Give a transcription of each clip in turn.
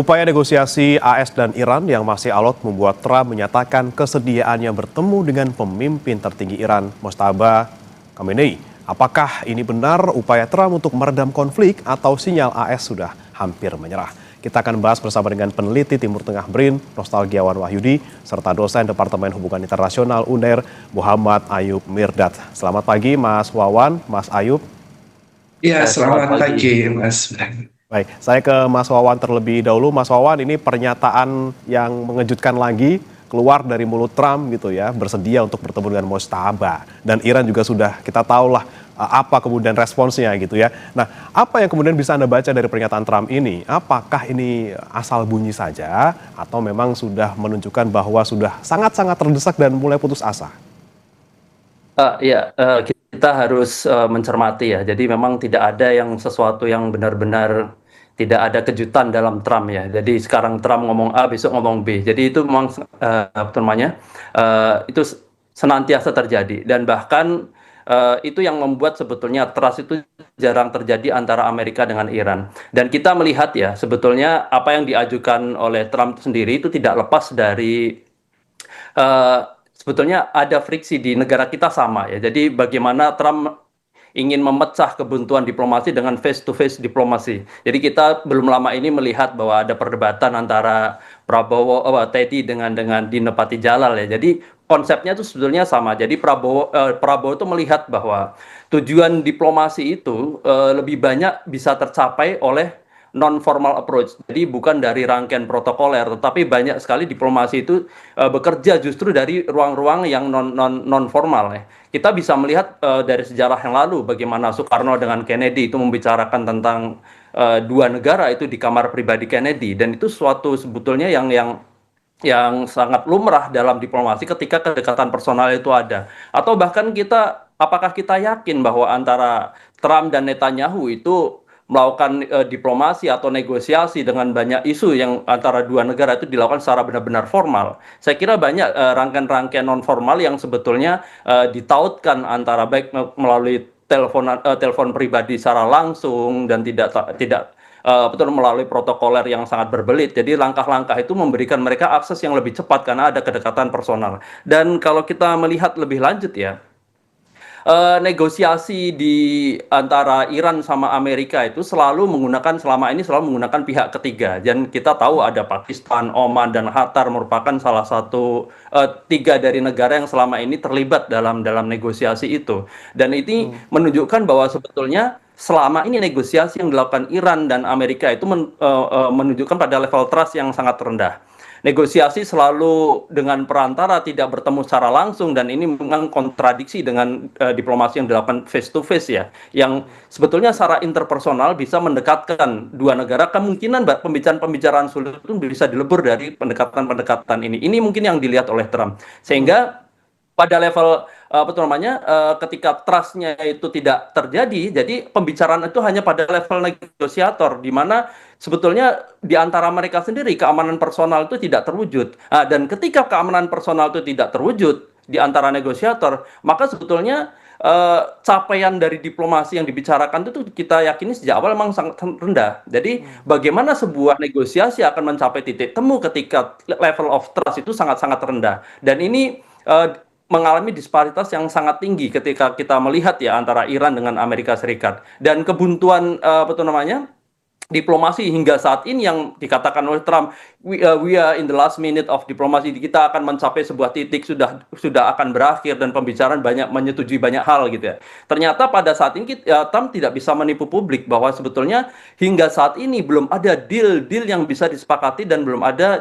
Upaya negosiasi AS dan Iran yang masih alot membuat Trump menyatakan kesediaannya bertemu dengan pemimpin tertinggi Iran, Mojtaba Khamenei. Apakah ini benar upaya Trump untuk meredam konflik atau sinyal AS sudah hampir menyerah? Kita akan bahas bersama dengan peneliti Timur Tengah BRIN, Nostalgiawan Wahyudi, serta dosen Departemen Hubungan Internasional UNER, Muhammad Ayub Mirdad. Selamat pagi Mas Wawan, Mas Ayub. Ya, Selamat selamat pagi. pagi, Mas. Baik, saya ke Mas Wawan terlebih dahulu. Mas Wawan, ini pernyataan yang mengejutkan lagi keluar dari mulut Trump gitu ya, bersedia untuk bertemu dengan Mojtaba. Dan Iran juga sudah kita tahulah apa kemudian responsnya gitu ya. Nah, apa yang kemudian bisa Anda baca dari pernyataan Trump ini? Apakah ini asal bunyi saja atau memang sudah menunjukkan bahwa sudah sangat-sangat terdesak dan mulai putus asa? Kita harus mencermati ya. Jadi memang tidak ada yang sesuatu yang benar-benar tidak ada kejutan dalam Trump ya. Jadi sekarang Trump ngomong A, besok ngomong B. Jadi itu memang itu senantiasa terjadi dan bahkan itu yang membuat sebetulnya trust itu jarang terjadi antara Amerika dengan Iran. Dan kita melihat ya sebetulnya apa yang diajukan oleh Trump sendiri itu tidak lepas dari sebetulnya ada friksi di negara kita sama ya. Jadi bagaimana Trump ingin memecah kebuntuan diplomasi dengan face to face diplomasi. Jadi kita belum lama ini melihat bahwa ada perdebatan antara Teddy dengan Dino Patijalal ya. Jadi konsepnya itu sebetulnya sama. Jadi Prabowo itu melihat bahwa tujuan diplomasi itu lebih banyak bisa tercapai oleh non formal approach. Jadi bukan dari rangkaian protokoler, tetapi banyak sekali diplomasi itu bekerja justru dari ruang-ruang yang non formal ya. Kita bisa melihat dari sejarah yang lalu bagaimana Soekarno dengan Kennedy itu membicarakan tentang dua negara itu di kamar pribadi Kennedy, dan itu suatu sebetulnya yang sangat lumrah dalam diplomasi ketika kedekatan personal itu ada. Atau bahkan apakah kita yakin bahwa antara Trump dan Netanyahu itu melakukan diplomasi atau negosiasi dengan banyak isu yang antara dua negara itu dilakukan secara benar-benar formal? Saya kira banyak rangkaian-rangkaian non formal yang sebetulnya ditautkan antara baik melalui telepon pribadi secara langsung dan tidak betul melalui protokoler yang sangat berbelit. Jadi langkah-langkah itu memberikan mereka akses yang lebih cepat karena ada kedekatan personal. Dan kalau kita melihat lebih lanjut ya, negosiasi di antara Iran sama Amerika itu selama ini selalu menggunakan pihak ketiga. Dan kita tahu ada Pakistan, Oman, dan Qatar merupakan salah satu tiga dari negara yang selama ini terlibat dalam negosiasi itu. Dan ini menunjukkan bahwa sebetulnya selama ini negosiasi yang dilakukan Iran dan Amerika itu menunjukkan pada level trust yang sangat rendah. Negosiasi selalu dengan perantara, tidak bertemu secara langsung, dan ini memang kontradiksi dengan diplomasi yang dilakukan face to face ya, yang sebetulnya secara interpersonal bisa mendekatkan dua negara. Kemungkinan pembicaraan-pembicaraan sulit itu bisa dilebur dari pendekatan-pendekatan ini. Ini mungkin yang dilihat oleh Trump, sehingga pada level ketika trust-nya itu tidak terjadi, jadi pembicaraan itu hanya pada level negosiator, di mana sebetulnya di antara mereka sendiri keamanan personal itu tidak terwujud. Dan ketika keamanan personal itu tidak terwujud di antara negosiator, maka sebetulnya capaian dari diplomasi yang dibicarakan itu kita yakini sejak awal memang sangat rendah. Jadi bagaimana sebuah negosiasi akan mencapai titik temu ketika level of trust itu sangat-sangat rendah. Dan ini mengalami disparitas yang sangat tinggi ketika kita melihat ya antara Iran dengan Amerika Serikat. Dan kebuntuan diplomasi hingga saat ini yang dikatakan oleh Trump, we are in the last minute of diplomasi, kita akan mencapai sebuah titik, sudah akan berakhir dan pembicaraan menyetujui banyak hal gitu ya. Ternyata pada saat ini Trump tidak bisa menipu publik bahwa sebetulnya hingga saat ini belum ada deal yang bisa disepakati dan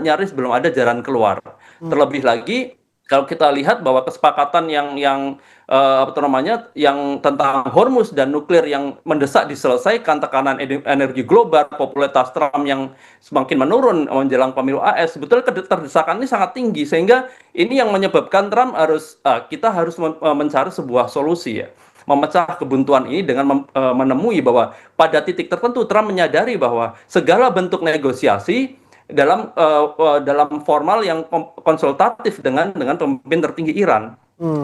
nyaris belum ada jalan keluar. Terlebih lagi kalau kita lihat bahwa kesepakatan yang tentang Hormuz dan nuklir yang mendesak diselesaikan, tekanan energi global, popularitas Trump yang semakin menurun menjelang pemilu AS, sebetulnya terdesakan ini sangat tinggi, sehingga ini yang menyebabkan Trump kita harus mencari sebuah solusi ya, memecah kebuntuan ini dengan menemui bahwa pada titik tertentu Trump menyadari bahwa segala bentuk negosiasi dalam formal yang konsultatif dengan pemimpin tertinggi Iran.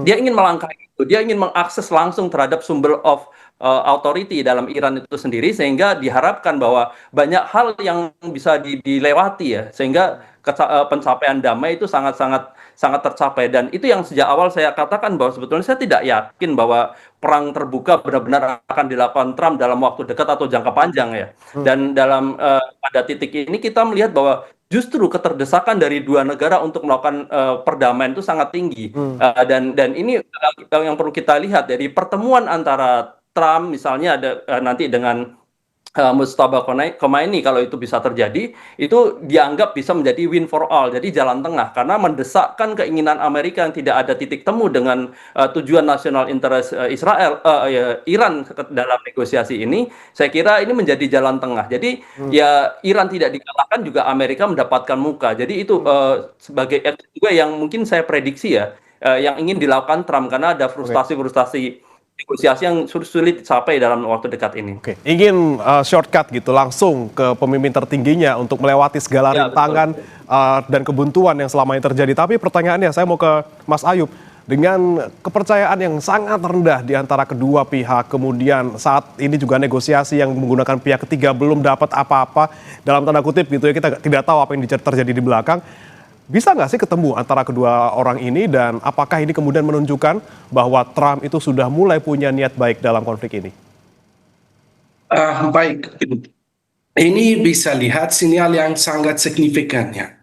Dia ingin melangkahi itu, dia ingin mengakses langsung terhadap sumber of authority dalam Iran itu sendiri, sehingga diharapkan bahwa banyak hal yang bisa dilewati ya, sehingga pencapaian damai itu sangat-sangat sangat tercapai. Dan itu yang sejak awal saya katakan bahwa sebetulnya saya tidak yakin bahwa perang terbuka benar-benar akan dilakukan Trump dalam waktu dekat atau jangka panjang ya. Dan dalam pada titik ini kita melihat bahwa justru keterdesakan dari dua negara untuk melakukan perdamaian itu sangat tinggi. Dan ini yang perlu kita lihat dari pertemuan antara Trump misalnya ada nanti dengan Mustafa Khomeini, kalau itu bisa terjadi, itu dianggap bisa menjadi win for all, jadi jalan tengah, karena mendesakkan keinginan Amerika yang tidak ada titik temu dengan tujuan nasional interest Iran dalam negosiasi ini. Saya kira ini menjadi jalan tengah. Jadi ya Iran tidak dikalahkan juga Amerika mendapatkan muka. Jadi itu sebagai juga yang mungkin saya prediksi ya, yang ingin dilakukan Trump, karena ada frustasi-frustasi negosiasi yang sulit dicapai dalam waktu dekat ini. Oke, ingin shortcut gitu langsung ke pemimpin tertingginya untuk melewati segala rintangan dan kebuntuan yang selama ini terjadi. Tapi pertanyaannya saya mau ke Mas Ayub. Dengan kepercayaan yang sangat rendah di antara kedua pihak, kemudian saat ini juga negosiasi yang menggunakan pihak ketiga belum dapat apa-apa, dalam tanda kutip gitu ya, kita tidak tahu apa yang terjadi di belakang. Bisa nggak sih ketemu antara kedua orang ini, dan apakah ini kemudian menunjukkan bahwa Trump itu sudah mulai punya niat baik dalam konflik ini? Baik, ini bisa lihat sinyal yang sangat signifikan ya.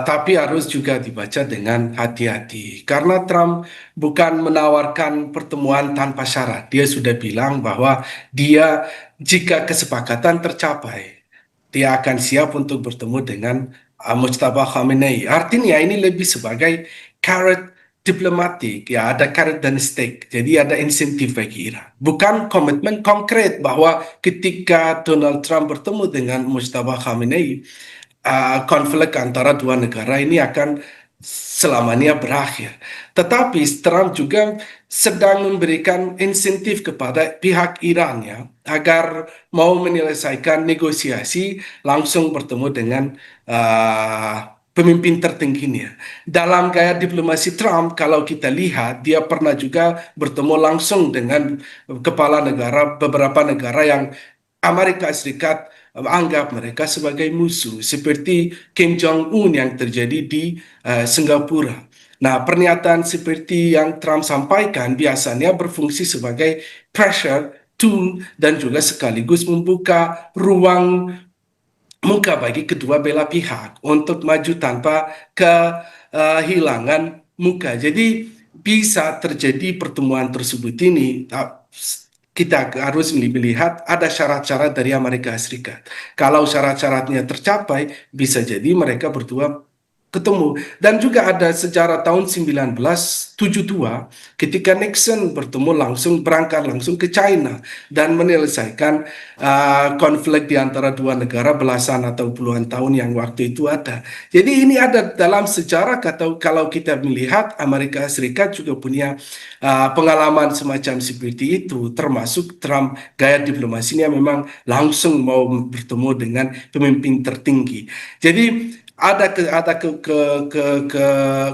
Tapi harus juga dibaca dengan hati-hati. Karena Trump bukan menawarkan pertemuan tanpa syarat. Dia sudah bilang bahwa dia jika kesepakatan tercapai, dia akan siap untuk bertemu dengan Mustafa Khomeini. Artinya ini lebih sebagai carrot diplomatik, ya ada carrot dan stick. Jadi ada insentif bagi Iran. Bukan komitmen konkret bahwa ketika Donald Trump bertemu dengan Mustafa Khomeini, konflik antara dua negara ini akan selamanya berakhir. Tetapi Trump juga sedang memberikan insentif kepada pihak Iran ya, agar mau menyelesaikan negosiasi langsung bertemu dengan pemimpin tertingginya. Dalam gaya diplomasi Trump, kalau kita lihat, dia pernah juga bertemu langsung dengan kepala negara, beberapa negara yang Amerika Serikat anggap mereka sebagai musuh, seperti Kim Jong-un yang terjadi di Singapura. Nah, pernyataan seperti yang Trump sampaikan biasanya berfungsi sebagai pressure tool dan juga sekaligus membuka ruang muka bagi kedua belah pihak untuk maju tanpa kehilangan muka. Jadi bisa terjadi pertemuan tersebut ini. Kita harus melihat ada syarat-syarat dari Amerika Serikat. Kalau syarat-syaratnya tercapai, bisa jadi mereka berdua ketemu. Dan juga ada sejarah tahun 1972 ketika Nixon berangkat langsung ke China dan menyelesaikan konflik di antara dua negara belasan atau puluhan tahun yang waktu itu ada. Jadi ini ada dalam sejarah, kalau kita melihat Amerika Serikat juga punya pengalaman semacam seperti itu, termasuk Trump gaya diplomasinya memang langsung mau bertemu dengan pemimpin tertinggi. Jadi ada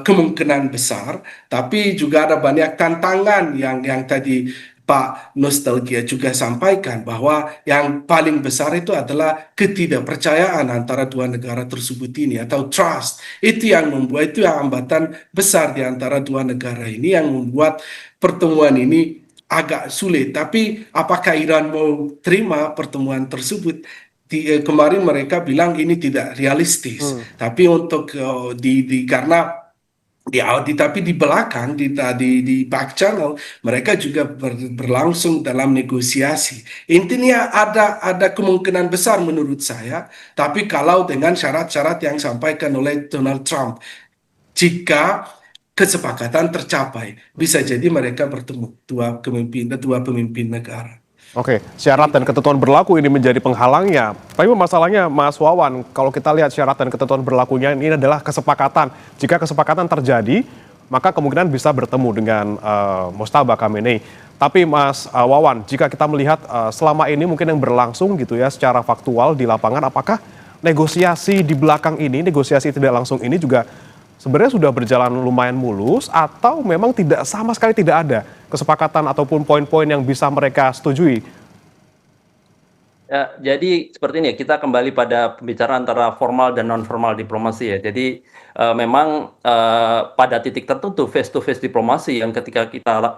kemungkinan besar, tapi juga ada banyak tantangan yang tadi Pak Nostalgia juga sampaikan, bahwa yang paling besar itu adalah ketidakpercayaan antara dua negara tersebut ini, atau trust. Itu yang membuat, itu yang hambatan besar di antara dua negara ini yang membuat pertemuan ini agak sulit. Tapi apakah Iran mau terima pertemuan tersebut? Kemarin mereka bilang ini tidak realistis, tapi untuk karena tapi di belakang di back channel mereka juga berlangsung dalam negosiasi. Intinya ada kemungkinan besar menurut saya, tapi kalau dengan syarat-syarat yang disampaikan oleh Donald Trump, jika kesepakatan tercapai, bisa jadi mereka bertemu dua pemimpin negara. Oke, syarat dan ketentuan berlaku ini menjadi penghalangnya. Tapi masalahnya Mas Wawan, kalau kita lihat syarat dan ketentuan berlakunya ini adalah kesepakatan. Jika kesepakatan terjadi, maka kemungkinan bisa bertemu dengan Mustafa Khomeini. Tapi Mas Wawan, jika kita melihat selama ini mungkin yang berlangsung gitu ya secara faktual di lapangan, apakah negosiasi di belakang ini, negosiasi tidak langsung ini juga sebenarnya sudah berjalan lumayan mulus atau memang tidak sama sekali tidak ada kesepakatan ataupun poin-poin yang bisa mereka setujui? Ya, jadi seperti ini ya, kita kembali pada pembicaraan antara formal dan non formal diplomasi ya. Jadi memang pada titik tertentu face to face diplomasi yang ketika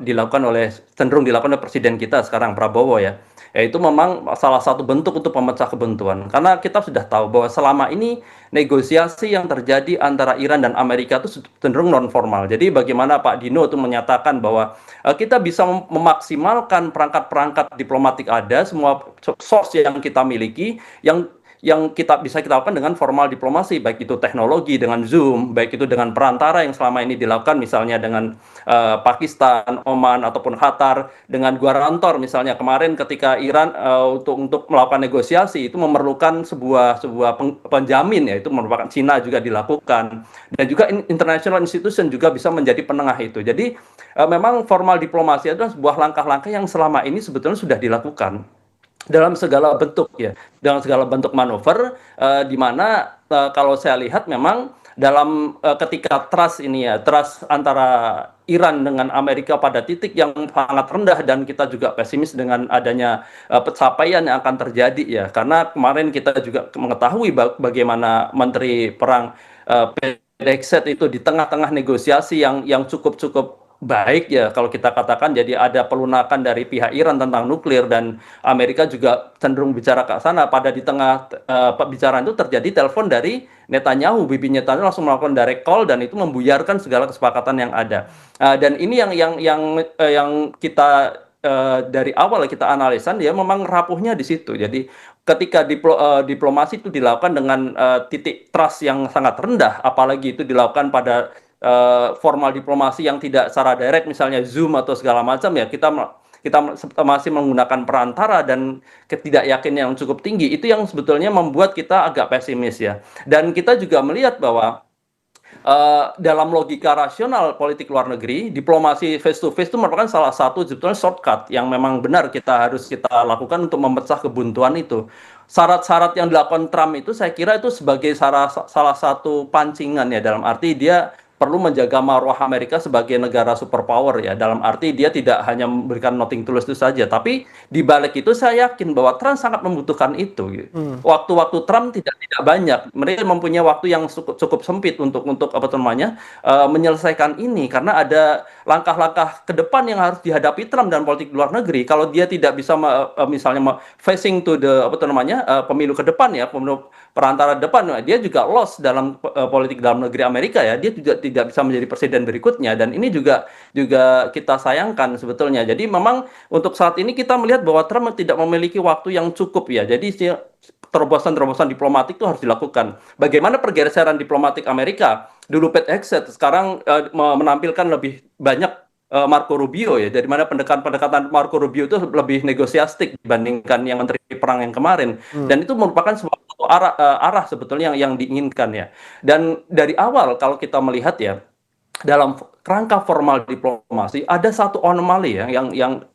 dilakukan oleh cenderung dilakukan oleh presiden kita sekarang Prabowo ya. Ya itu memang salah satu bentuk untuk memecah kebuntuan. Karena kita sudah tahu bahwa selama ini negosiasi yang terjadi antara Iran dan Amerika itu cenderung non formal. Jadi bagaimana Pak Dino itu menyatakan bahwa kita bisa memaksimalkan perangkat-perangkat diplomatik ada, semua source yang kita miliki, yang kita lakukan dengan formal diplomasi, baik itu teknologi dengan Zoom, baik itu dengan perantara yang selama ini dilakukan misalnya dengan Pakistan, Oman ataupun Qatar, dengan guarantor misalnya kemarin ketika Iran untuk melakukan negosiasi itu memerlukan sebuah penjamin, ya itu merupakan Cina juga dilakukan, dan juga international institution juga bisa menjadi penengah itu. Jadi memang formal diplomasi adalah sebuah langkah-langkah yang selama ini sebetulnya sudah dilakukan dalam segala bentuk ya, dalam segala bentuk manuver, di mana kalau saya lihat memang dalam ketika trust ini ya, trust antara Iran dengan Amerika pada titik yang sangat rendah, dan kita juga pesimis dengan adanya pencapaian yang akan terjadi ya, karena kemarin kita juga mengetahui bagaimana Menteri Perang Pexet itu di tengah-tengah negosiasi yang cukup baik ya kalau kita katakan, jadi ada pelunakan dari pihak Iran tentang nuklir dan Amerika juga cenderung bicara ke sana. Pada di tengah pembicaraan itu terjadi telepon dari Netanyahu, bibi Netanyahu langsung melakukan direct call dan itu membuyarkan segala kesepakatan yang ada. Dan ini yang kita dari awal kita analisan, dia memang rapuhnya di situ. Jadi ketika diplomasi itu dilakukan dengan titik trust yang sangat rendah, apalagi itu dilakukan pada formal diplomasi yang tidak secara direct, misalnya Zoom atau segala macam ya, kita masih menggunakan perantara dan ketidakyakinan yang cukup tinggi, itu yang sebetulnya membuat kita agak pesimis ya. Dan kita juga melihat bahwa dalam logika rasional politik luar negeri, diplomasi face to face itu merupakan salah satu sebetulnya shortcut yang memang benar harus kita lakukan untuk memecah kebuntuan itu. Syarat-syarat yang dilakukan Trump itu saya kira itu sebagai salah satu pancingan ya, dalam arti dia perlu menjaga marwah Amerika sebagai negara superpower ya, dalam arti dia tidak hanya memberikan nothing tulus itu saja, tapi di balik itu saya yakin bahwa Trump sangat membutuhkan itu gitu. Waktu-waktu Trump tidak banyak, mereka mempunyai waktu yang cukup sempit untuk apa namanya menyelesaikan ini, karena ada langkah-langkah ke depan yang harus dihadapi Trump dan politik luar negeri. Kalau dia tidak bisa misalnya facing to the apa namanya pemilu ke depan ya, pemilu perantara depan, dia juga lost dalam politik dalam negeri Amerika ya, dia juga tidak bisa menjadi presiden berikutnya, dan ini juga kita sayangkan sebetulnya. Jadi memang untuk saat ini kita melihat bahwa Trump tidak memiliki waktu yang cukup ya, jadi terobosan-terobosan diplomatik itu harus dilakukan. Bagaimana pergeseran diplomatik Amerika, dulu Pete Hegseth, sekarang menampilkan lebih banyak Marco Rubio ya, dari mana pendekatan Marco Rubio itu lebih negosiastik dibandingkan yang Menteri Perang yang kemarin, dan itu merupakan sebuah arah sebetulnya yang diinginkan ya. Dan dari awal kalau kita melihat ya, dalam kerangka formal diplomasi ada satu anomali ya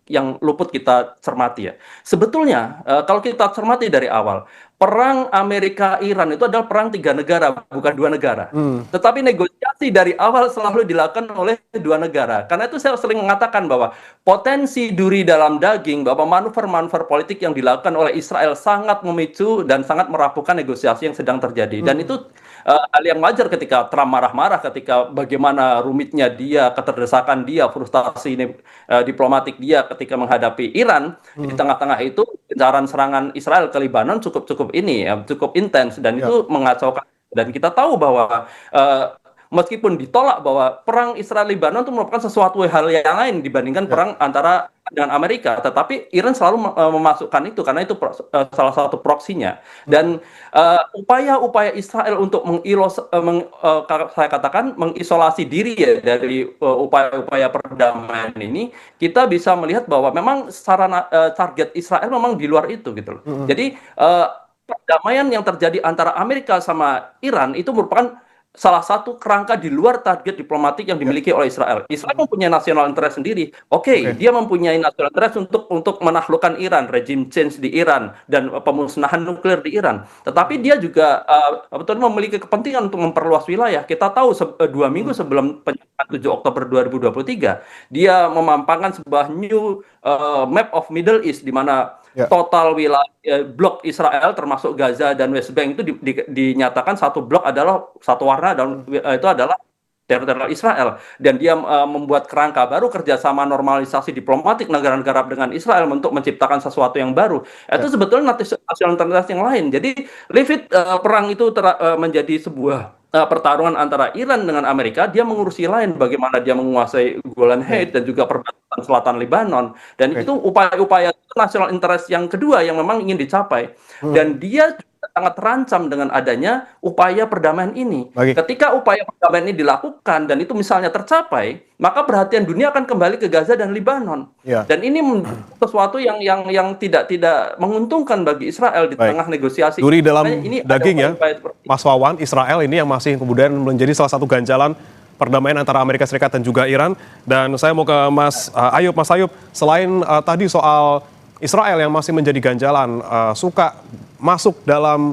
yang luput kita cermati ya. Sebetulnya kalau kita cermati dari awal, perang Amerika Iran itu adalah perang 3 negara, bukan 2 negara. Tetapi negosiasi dari awal selalu dilakukan oleh 2 negara. Karena itu saya sering mengatakan bahwa potensi duri dalam daging, bahwa manuver-manuver politik yang dilakukan oleh Israel sangat memicu dan sangat merapuhkan negosiasi yang sedang terjadi. Dan itu hal yang wajar ketika Trump marah-marah, ketika bagaimana rumitnya dia, keterdesakan dia, frustasi diplomatik dia ketika menghadapi Iran. Di tengah-tengah itu gencaran serangan Israel ke Lebanon cukup intens, dan itu mengacaukan. Dan kita tahu bahwa meskipun ditolak bahwa perang Israel-Lebanon itu merupakan sesuatu hal yang lain dibandingkan perang antara dengan Amerika, tetapi Iran selalu memasukkan itu karena itu salah satu proksinya. Dan upaya-upaya Israel untuk saya katakan mengisolasi diri ya dari upaya-upaya perdamaian ini, kita bisa melihat bahwa memang target Israel memang di luar itu gitu loh. Jadi perdamaian yang terjadi antara Amerika sama Iran itu merupakan salah satu kerangka di luar target diplomatik yang dimiliki oleh Israel. Israel mempunyai national interest sendiri. Oke, Oke. dia mempunyai national interest untuk menaklukkan Iran, regime change di Iran dan pemusnahan nuklir di Iran. Tetapi dia juga betul memiliki kepentingan untuk memperluas wilayah. Kita tahu 2 minggu sebelum penyerangan 7 Oktober 2023, dia memampangkan sebuah new map of Middle East di mana Ya. total wilayah blok Israel termasuk Gaza dan West Bank itu dinyatakan satu blok adalah satu warna dan itu adalah teritorial Israel, dan dia membuat kerangka baru kerjasama normalisasi diplomatik negara-negara dengan Israel untuk menciptakan sesuatu yang baru. Itu sebetulnya nasional interest yang lain. Jadi leave it, perang itu menjadi sebuah pertarungan antara Iran dengan Amerika. Dia mengurusi lain bagaimana dia menguasai Golan Heights dan juga perbatasan selatan Lebanon, dan itu upaya-upaya national interest yang kedua yang memang ingin dicapai, dan dia sangat terancam dengan adanya upaya perdamaian ini. Baik. Ketika upaya perdamaian ini dilakukan dan itu misalnya tercapai, maka perhatian dunia akan kembali ke Gaza dan Lebanon. Ya. Dan ini sesuatu yang tidak menguntungkan bagi Israel di Baik. tengah negosiasi. Duri dalam Makanya ini ada daging ya, upaya-upaya seperti itu. Mas Wawan, Israel ini yang masih kemudian menjadi salah satu ganjalan perdamaian antara Amerika Serikat dan juga Iran. Dan saya mau ke Mas Ayub. Mas Ayub, selain tadi soal Israel yang masih menjadi ganjalan, suka masuk dalam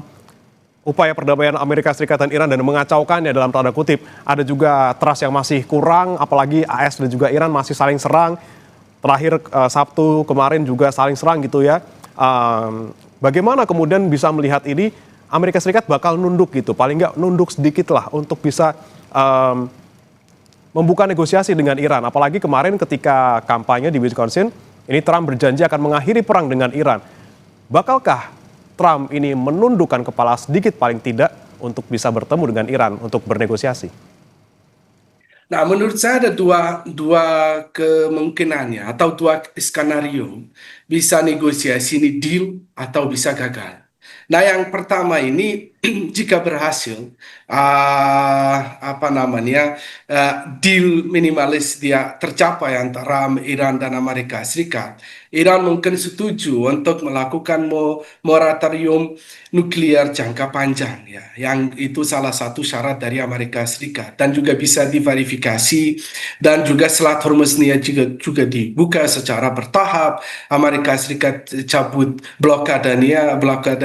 upaya perdamaian Amerika Serikat dan Iran dan mengacaukannya dalam tanda kutip, ada juga trust yang masih kurang, apalagi AS dan juga Iran masih saling serang. Terakhir Sabtu kemarin juga saling serang gitu ya. Bagaimana kemudian bisa melihat ini, Amerika Serikat bakal nunduk gitu, paling nggak nunduk sedikit lah untuk bisa membuka negosiasi dengan Iran. Apalagi kemarin ketika kampanye di Wisconsin, ini Trump berjanji akan mengakhiri perang dengan Iran. Bakalkah Trump ini menundukkan kepala sedikit paling tidak untuk bisa bertemu dengan Iran untuk bernegosiasi? Nah, menurut saya ada dua kemungkinannya atau dua skenario, bisa negosiasi ini deal atau bisa gagal. Nah, yang pertama ini jika berhasil, deal minimalis dia tercapai antara Iran dan Amerika Serikat. Iran mungkin setuju untuk melakukan moratorium nuklir jangka panjang, ya, yang itu salah satu syarat dari Amerika Serikat, dan juga bisa diverifikasi, dan juga Selat Hormuz ini juga dibuka secara bertahap. Amerika Serikat cabut blokade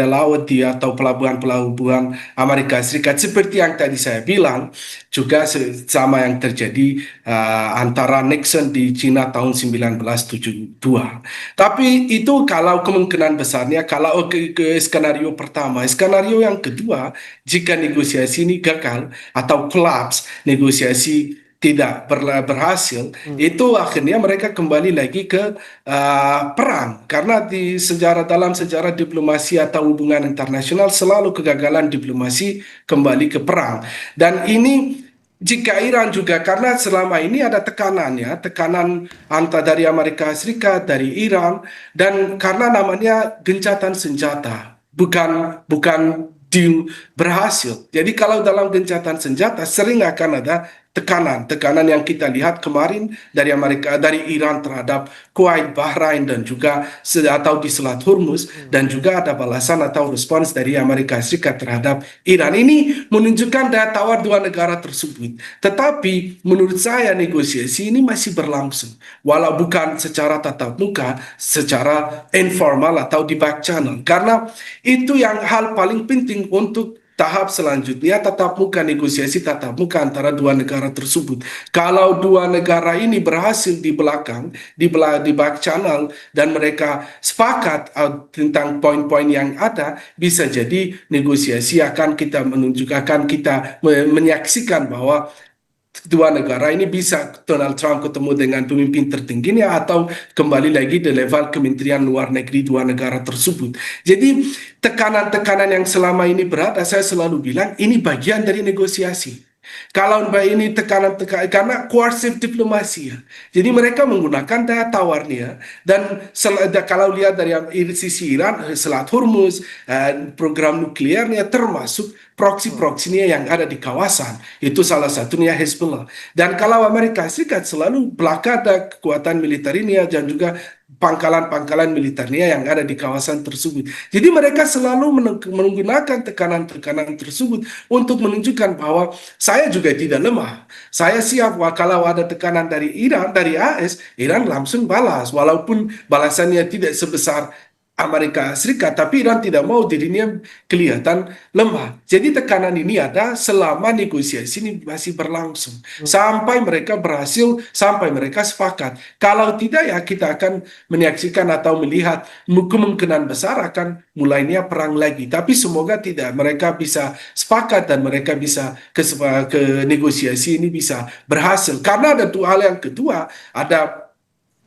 laut atau pelabuhan Amerika Serikat, seperti yang tadi saya bilang, juga sama yang terjadi antara Nixon di Cina tahun 1972. Tapi itu kalau kemungkinan besarnya, kalau ke skenario pertama. Skenario yang kedua, jika negosiasi ini gagal atau collapse, negosiasi tidak berhasil, itu akhirnya mereka kembali lagi ke perang. Karena dalam sejarah diplomasi atau hubungan internasional, selalu kegagalan diplomasi kembali ke perang. Dan ini jika Iran juga, karena selama ini ada tekanan antara dari Amerika Serikat, dari Iran, dan karena namanya gencatan senjata, bukan deal berhasil. Jadi kalau dalam gencatan senjata sering akan ada tekanan yang kita lihat kemarin dari Iran terhadap Kuwait, Bahrain, dan juga atau di Selat Hormuz, dan juga ada balasan atau respons dari Amerika Serikat terhadap Iran. Ini menunjukkan daya tawar dua negara tersebut. Tetapi menurut saya negosiasi ini masih berlangsung, walau bukan secara tatap muka, secara informal atau di back channel. Karena itu yang hal paling penting untuk tahap selanjutnya, negosiasi tatap muka antara dua negara tersebut. Kalau dua negara ini berhasil di belakang, di back channel, dan mereka sepakat tentang poin-poin yang ada, bisa jadi negosiasi akan kita menyaksikan bahwa dua negara ini bisa Donald Trump ketemu dengan pemimpin tertingginya atau kembali lagi di level Kementerian Luar Negeri dua negara tersebut. Jadi tekanan-tekanan yang selama ini berada, saya selalu bilang ini bagian dari negosiasi. Kalau ini tekanan karena coercive diplomasi, ya. Jadi mereka menggunakan daya tawarnya, dan kalau lihat dari sisi Iran, Selat Hormuz, program nuklirnya, termasuk proksi-proksinya yang ada di kawasan, itu salah satunya Hezbollah. Dan kalau Amerika Serikat selalu belakang ada kekuatan militernya dan juga pangkalan-pangkalan militernya yang ada di kawasan tersebut. Jadi mereka selalu menggunakan tekanan-tekanan tersebut untuk menunjukkan bahwa saya juga tidak lemah. Saya siap kalau ada tekanan dari Iran, dari AS, Iran langsung balas. Walaupun balasannya tidak sebesar Amerika Serikat, tapi Iran tidak mau dirinya kelihatan lemah. Jadi tekanan ini ada selama negosiasi ini masih berlangsung. Sampai mereka berhasil, sampai mereka sepakat. Kalau tidak ya kita akan menyaksikan atau melihat kemungkinan besar akan mulainya perang lagi. Tapi semoga tidak. Mereka bisa sepakat dan mereka bisa ke negosiasi ini bisa berhasil. Karena ada dua hal yang kedua, ada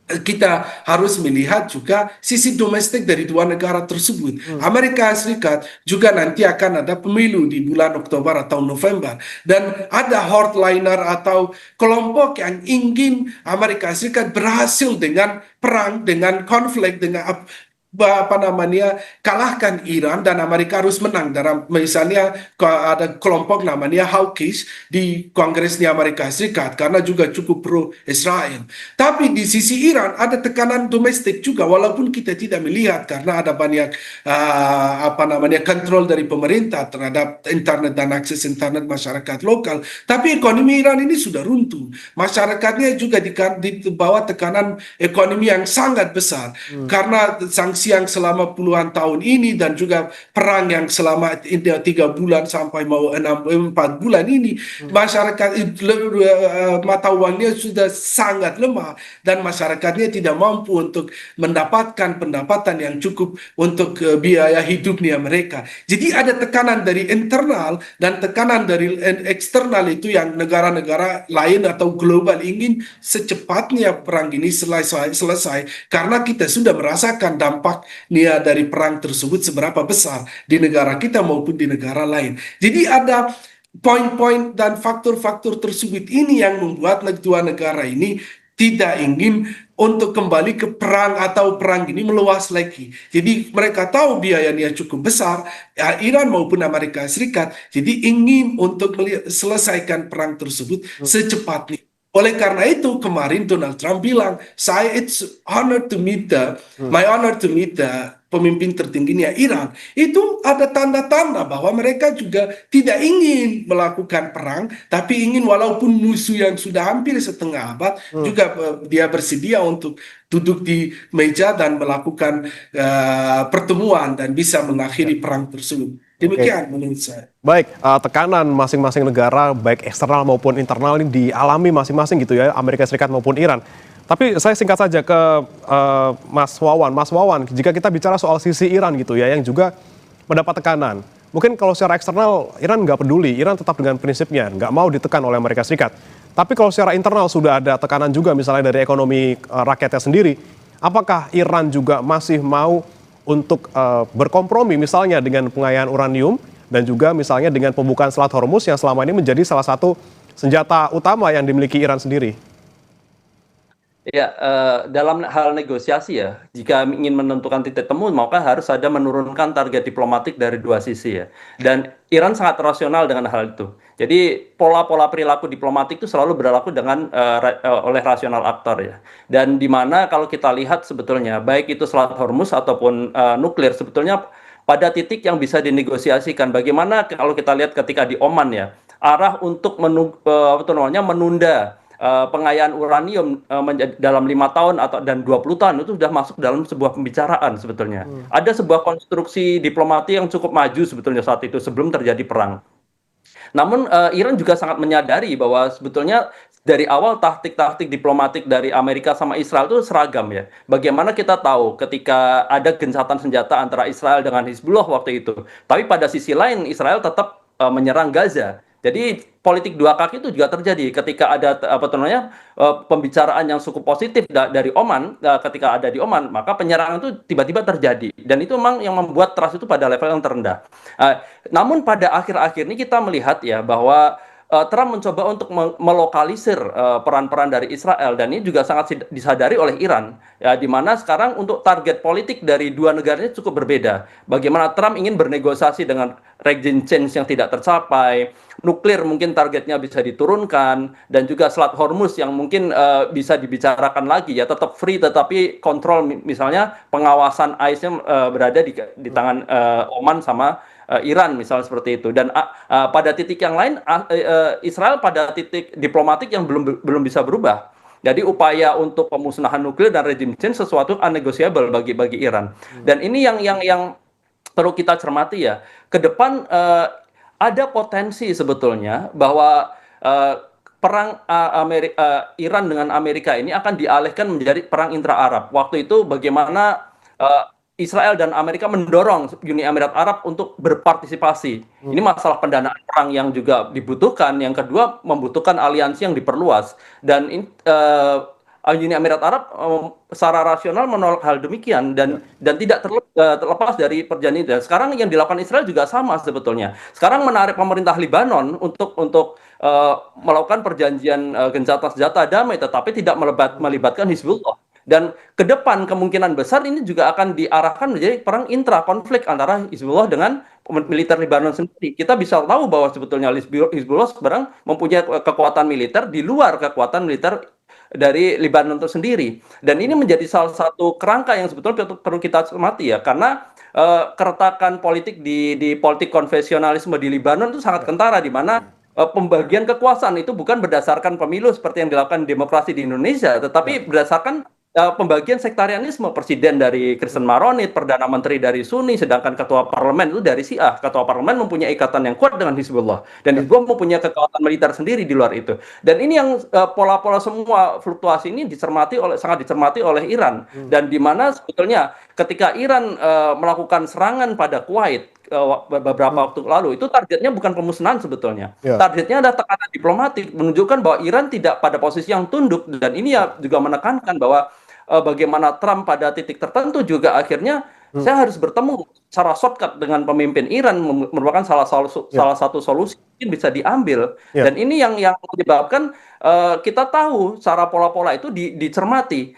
kita harus melihat juga sisi domestik dari dua negara tersebut. Amerika Serikat juga nanti akan ada pemilu di bulan Oktober atau November. Dan ada hardliner atau kelompok yang ingin Amerika Serikat berhasil dengan perang, dengan konflik, dengan apa namanya, kalahkan Iran dan Amerika harus menang dalam misalnya ada kelompok namanya hawkish di Kongresnya Amerika Serikat karena juga cukup pro Israel. Tapi di sisi Iran ada tekanan domestik juga walaupun kita tidak melihat karena ada banyak apa namanya kontrol dari pemerintah terhadap internet dan akses internet masyarakat lokal. Tapi ekonomi Iran ini sudah runtuh. Masyarakatnya juga di bawah tekanan ekonomi yang sangat besar karena sanksi yang selama puluhan tahun ini dan juga perang yang selama 3 bulan sampai mau 4 bulan ini, masyarakat mata uangnya sudah sangat lemah dan masyarakatnya tidak mampu untuk mendapatkan pendapatan yang cukup untuk biaya hidupnya mereka. Jadi ada tekanan dari internal dan tekanan dari eksternal itu yang negara-negara lain atau global ingin secepatnya perang ini selesai karena kita sudah merasakan dampaknya dari perang tersebut seberapa besar di negara kita maupun di negara lain. Jadi ada poin-poin dan faktor-faktor tersebut ini yang membuat dua negara ini tidak ingin untuk kembali ke perang atau perang ini meluas lagi. Jadi mereka tahu biayanya cukup besar, ya, Iran maupun Amerika Serikat, jadi ingin untuk selesaikan perang tersebut secepatnya. Oleh karena itu kemarin Donald Trump bilang, it's honor to meet my honor to meet the pemimpin tertingginya Iran. Itu ada tanda-tanda bahwa mereka juga tidak ingin melakukan perang, tapi ingin walaupun musuh yang sudah hampir setengah abad, juga dia bersedia untuk duduk di meja dan melakukan pertemuan dan bisa mengakhiri perang tersebut. Demikian menurut saya. Baik, tekanan masing-masing negara, baik eksternal maupun internal ini dialami masing-masing gitu ya, Amerika Serikat maupun Iran. Tapi saya singkat saja ke Mas Wawan. Mas Wawan, jika kita bicara soal sisi Iran gitu ya, yang juga mendapat tekanan. Mungkin kalau secara eksternal, Iran nggak peduli, Iran tetap dengan prinsipnya, nggak mau ditekan oleh Amerika Serikat. Tapi kalau secara internal sudah ada tekanan juga, misalnya dari ekonomi rakyatnya sendiri, apakah Iran juga masih mau untuk berkompromi misalnya dengan pengayaan uranium dan juga misalnya dengan pembukaan Selat Hormuz yang selama ini menjadi salah satu senjata utama yang dimiliki Iran sendiri? Ya, dalam hal negosiasi ya, jika ingin menentukan titik temu, maka harus ada menurunkan target diplomatik dari dua sisi ya. Dan Iran sangat rasional dengan hal itu. Jadi pola-pola perilaku diplomatik itu selalu berlaku dengan oleh rasional aktor ya. Dan di mana kalau kita lihat sebetulnya, baik itu Selat Hormuz ataupun nuklir, sebetulnya pada titik yang bisa dinegosiasikan. Bagaimana kalau kita lihat ketika di Oman ya, arah untuk menunda pengayaan uranium dalam 5 tahun dan 20 tahun itu sudah masuk dalam sebuah pembicaraan sebetulnya. Ada sebuah konstruksi diplomati yang cukup maju sebetulnya saat itu sebelum terjadi perang. Namun Iran juga sangat menyadari bahwa sebetulnya dari awal taktik-taktik diplomatik dari Amerika sama Israel itu seragam ya. Bagaimana kita tahu ketika ada gencatan senjata antara Israel dengan Hizbullah waktu itu. Tapi pada sisi lain Israel tetap menyerang Gaza. Jadi politik dua kaki itu juga terjadi ketika ada pembicaraan yang cukup positif dari Oman, ketika ada di Oman, maka penyerangan itu tiba-tiba terjadi dan itu memang yang membuat trust itu pada level yang terendah. Namun pada akhir-akhir ini kita melihat ya bahwa Trump mencoba untuk melokalisir peran-peran dari Israel, dan ini juga sangat disadari oleh Iran, ya, di mana sekarang untuk target politik dari dua negara ini cukup berbeda. Bagaimana Trump ingin bernegosiasi dengan regime change yang tidak tercapai, nuklir mungkin targetnya bisa diturunkan, dan juga Selat Hormuz yang mungkin bisa dibicarakan lagi, ya, tetap free tetapi kontrol, misalnya pengawasan ICE-nya berada di tangan Oman sama Iran, misalnya seperti itu. Dan pada titik yang lain, Israel pada titik diplomatik yang belum bisa berubah. Jadi upaya untuk pemusnahan nuklir dan regime change sesuatu unnegotiable bagi Iran. Dan ini yang perlu kita cermati, ya. Ke depan ada potensi sebetulnya bahwa perang Iran dengan Amerika ini akan dialihkan menjadi perang intra-Arab. Waktu itu bagaimana Israel dan Amerika mendorong Uni Emirat Arab untuk berpartisipasi. Ini masalah pendanaan perang yang juga dibutuhkan. Yang kedua, membutuhkan aliansi yang diperluas. Dan Uni Emirat Arab secara rasional menolak hal demikian dan tidak terlepas dari perjanjian. Dan sekarang yang dilakukan Israel juga sama sebetulnya. Sekarang menarik pemerintah Libanon untuk melakukan perjanjian gencatan senjata damai, tetapi tidak melibatkan Hizbullah. Dan ke depan kemungkinan besar ini juga akan diarahkan menjadi perang intra-konflik antara Hizbullah dengan militer Lebanon sendiri. Kita bisa tahu bahwa sebetulnya Hizbullah sekarang mempunyai kekuatan militer di luar kekuatan militer dari Lebanon itu sendiri. Dan ini menjadi salah satu kerangka yang sebetulnya perlu kita cermati, ya, karena keretakan politik di politik konvensionalisme di Lebanon itu sangat kentara, di mana pembagian kekuasaan itu bukan berdasarkan pemilu seperti yang dilakukan demokrasi di Indonesia, tetapi berdasarkan pembagian sektarianisme. Presiden dari Kristen Maronit, Perdana Menteri dari Sunni, sedangkan Ketua Parlemen itu dari Syiah. Ketua Parlemen mempunyai ikatan yang kuat dengan Hizbullah, dan Hizbullah mempunyai kekuatan militer sendiri di luar itu. Dan ini yang pola-pola semua fluktuasi ini sangat dicermati oleh Iran. Dan di mana sebetulnya ketika Iran melakukan serangan pada Kuwait beberapa waktu lalu, itu targetnya bukan pemusnahan sebetulnya. Targetnya ada tekanan diplomatik, menunjukkan bahwa Iran tidak pada posisi yang tunduk. Dan ini ya juga menekankan bahwa bagaimana Trump pada titik tertentu juga akhirnya saya harus bertemu secara shortcut dengan pemimpin Iran, merupakan salah satu solusi yang bisa diambil. Dan ini yang menyebabkan kita tahu cara pola-pola itu dicermati.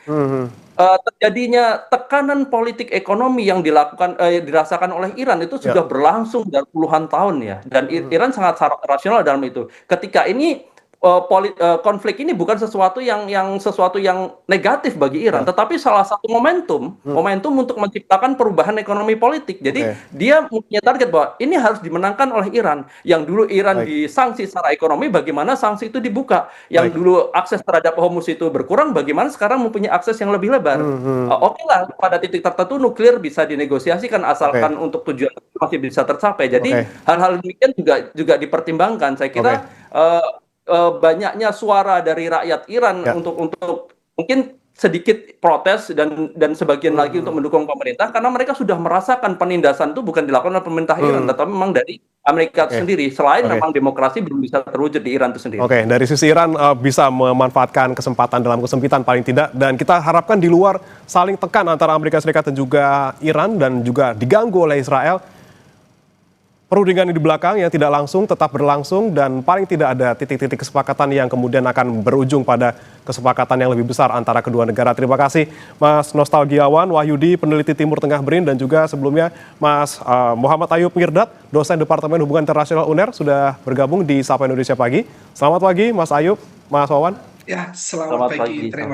Terjadinya tekanan politik ekonomi yang dirasakan oleh Iran itu sudah berlangsung dari puluhan tahun, ya. Dan Iran sangat rasional dalam itu. Ketika ini konflik ini bukan sesuatu yang negatif bagi Iran, tetapi salah satu momentum untuk menciptakan perubahan ekonomi politik. Jadi dia punya target bahwa ini harus dimenangkan oleh Iran. Yang dulu Iran disanksi secara ekonomi, bagaimana sanksi itu dibuka. Yang dulu akses terhadap Hormuz itu berkurang, bagaimana sekarang mempunyai akses yang lebih lebar. Oke lah, pada titik tertentu nuklir bisa dinegosiasikan asalkan untuk tujuan masih bisa tercapai. Jadi hal-hal demikian juga dipertimbangkan. Saya kira banyaknya suara dari rakyat Iran untuk mungkin sedikit protes dan sebagian lagi untuk mendukung pemerintah, karena mereka sudah merasakan penindasan itu bukan dilakukan oleh pemerintah Iran, tetapi memang dari Amerika sendiri. Selain memang demokrasi belum bisa terwujud di Iran itu sendiri. Dari sisi Iran bisa memanfaatkan kesempatan dalam kesempitan paling tidak, dan kita harapkan di luar saling tekan antara Amerika Serikat dan juga Iran dan juga diganggu oleh Israel. Perundingan di belakang yang tidak langsung tetap berlangsung, dan paling tidak ada titik-titik kesepakatan yang kemudian akan berujung pada kesepakatan yang lebih besar antara kedua negara. Terima kasih Mas Nostalgiawan Wahyudi, peneliti Timur Tengah BRIN, dan juga sebelumnya Mas Muhammad Ayub Mirdad, dosen Departemen Hubungan Internasional UNER, sudah bergabung di Sapa Indonesia Pagi. Selamat pagi Mas Ayub, Mas Wawan. Ya, selamat pagi. Terima kasih.